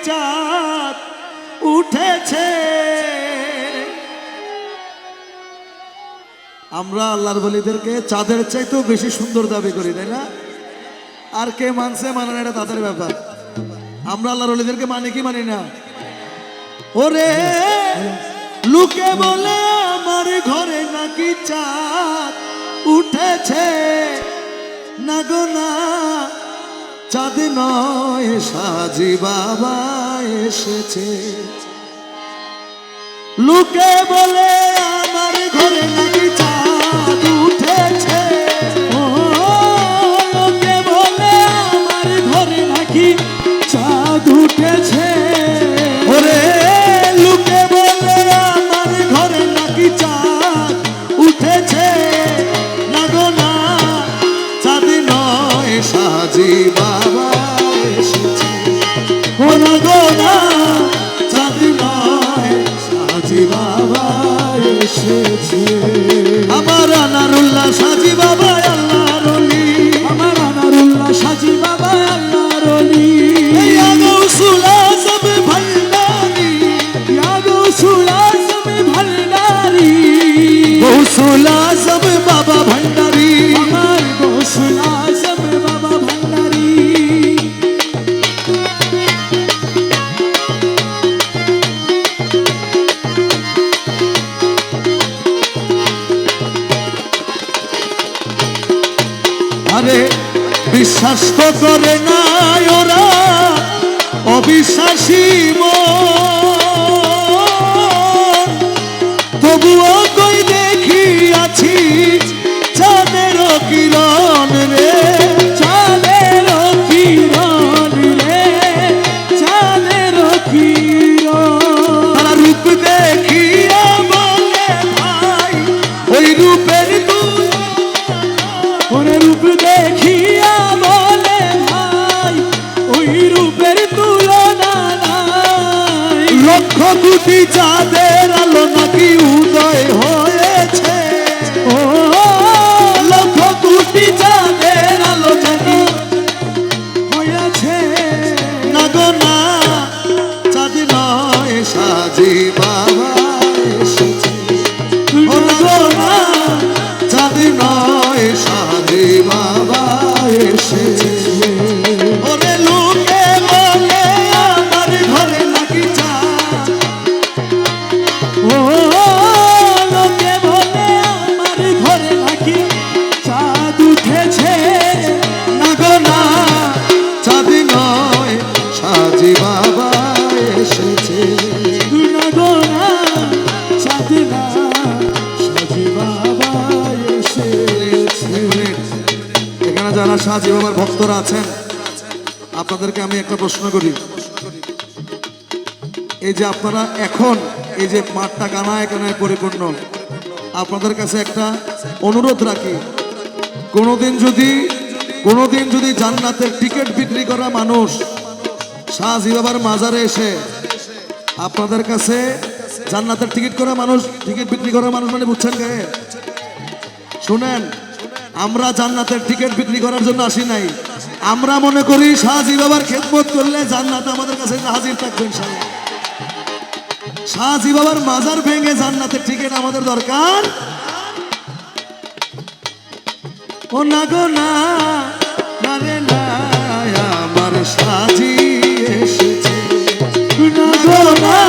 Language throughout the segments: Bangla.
চাঁদ উঠেছে। আমরা আল্লাহর ওলিদেরকে চাঁদের চাইতেও বেশি সুন্দর দাবি করি, তাই না? আর কে মানছে মানে না, এটা তাদের ব্যাপার। আমরা আল্লাহর ওলিদেরকে মানি কি মানি না? ওরে লোকে বলে আমার ঘরে নাকি চাঁদ উঠেছে, না গো না, চাঁদ নয় সাজি বাবা এসেছে। লোকে বলে আমার ঘরে নাকি চাঁদ উঠেছে, ও লোকে বলে আমার ঘরে নাকি চাঁদ উঠেছে। ওরে লোকে বলে আমার ঘরে নাকি চাঁদ উঠেছে, না গো না, চাঁদ নয় সাজি বাবা এসেছে। ও না গো না, চাঁদ নয় সাজি বাবা এসেছে। আমার আনারুল্লাহ সাজি বাবা আল্লাহর ওলি, আমার আনারুল্লাহ সাজি বাবা আল্লাহর ওলি। ইয়া গৌসুল আজম ভান্ডারী, ইয়া গৌসুল আজম ভান্ডারী, গৌসুল আজম বাবা ভান্ডারী, আমার গৌসুল আজম বাবা ভান্ডারী। আরে বিশ্বাস তো করে না ওরা, অবিশ্বাসী মন, তবুও কই দেখি আছি চাঁদের কিরণ রে, চাঁদের কিরণ রে, চাঁদের কিরণ। তারা রূপ দেখিয়া বলে ভাই ওই রূপের ওরে রূপ দেখিয়া বলে ভাই ওই রূপের তুলনা নাই। লক্ষ কোটি চাঁদের আলো নাকি উদয় হয়েছে, ও লক্ষ কোটি চাঁদের আলো নাকি হয়েছে। না গো না, চাঁদ নয় সাজি বাবা এসেছে। ও না গো না, চাঁদ নয় সাজি বাবা এসেছে। ওরে লোকে বলে আমার ঘরে নাকি চাঁদ, ও লোকে বলে আমার ঘরে নাকি চাঁদ উঠেছে। না গো না, চাঁদ নয় সাজি বাবা এসেছে। না গো না, চাঁদ না সাজি বাবা এসেছে। এখানে যারা সাজি বাবার ভক্তরা আছেন, আপনাদেরকে আমি একটা প্রশ্ন করি। এই যে আপনারা এখন এই যে মাঠটা কানায় কানায় পরিপূর্ণ, আপনাদের কাছে একটা অনুরোধ রাখি, কোনোদিন যদি জান্নাতের টিকিট বিক্রি করা মানুষ সাজি বাবার মাজারে এসে আপনাদের কাছে জান্নাতের টিকিট বিক্রি করা মানুষ মানে বুঝছেন কে? শুনেন, আমরা জান্নাতের টিকিট বিক্রি করার জন্য আসি নাই। আমরা মনে করি সাজি বাবার খেদমত করলে জান্নাত আমাদের কাছে হাজির থাকবে ইনশাআল্লাহ। সাজি বাবার মাজার ভেঙে জান্নাতের টিকিট আমাদের দরকার ও না গো না, না রে না, আমার সাজি এসেছে। না গো না,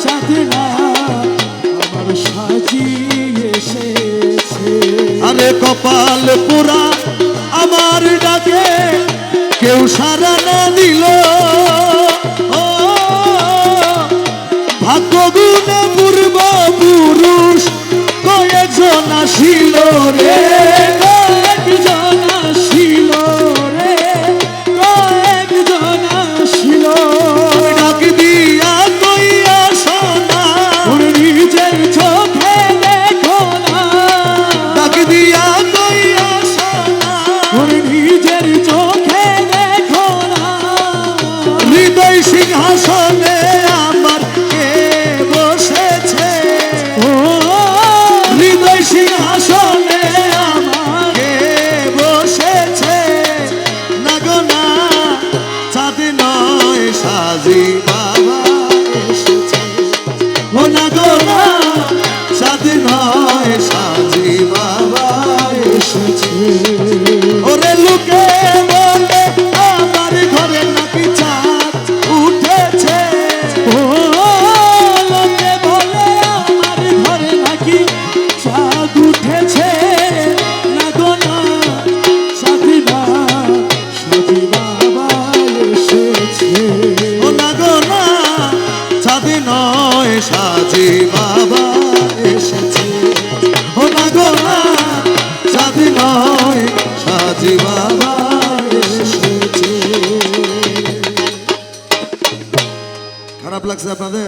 চাঁদ না আমার সাজি এসেছে। আরে কপাল পোড়া আমার ডাকে কেউ সারা না দিল, ও ভাগ্য গুণে পূর্ব পুরুষ কয়েকজন আসিল রে, কয়েকজন আসিল রে, কয়েকজন আসিল। ডাক দিয়া কইয়া শোনা, ওর নিজের চোখে দেখো না, ডাক দিয়া কইয়া শোনা, ওর নিজের চোখে দেখো না। হৃদয় সিংহাসনে আমার কে বসেছে, ও হৃদয় সিংহাসনে সাজি বাবা এসেছে। ও না গো না সাজি নয় সাজি বাবা এসেছে। ওরে লোকে বলে আমার ঘরে নাকি চাঁদ উঠেছে। ও লোকে বলে আমার ঘরে নাকি চাঁদ উঠেছে।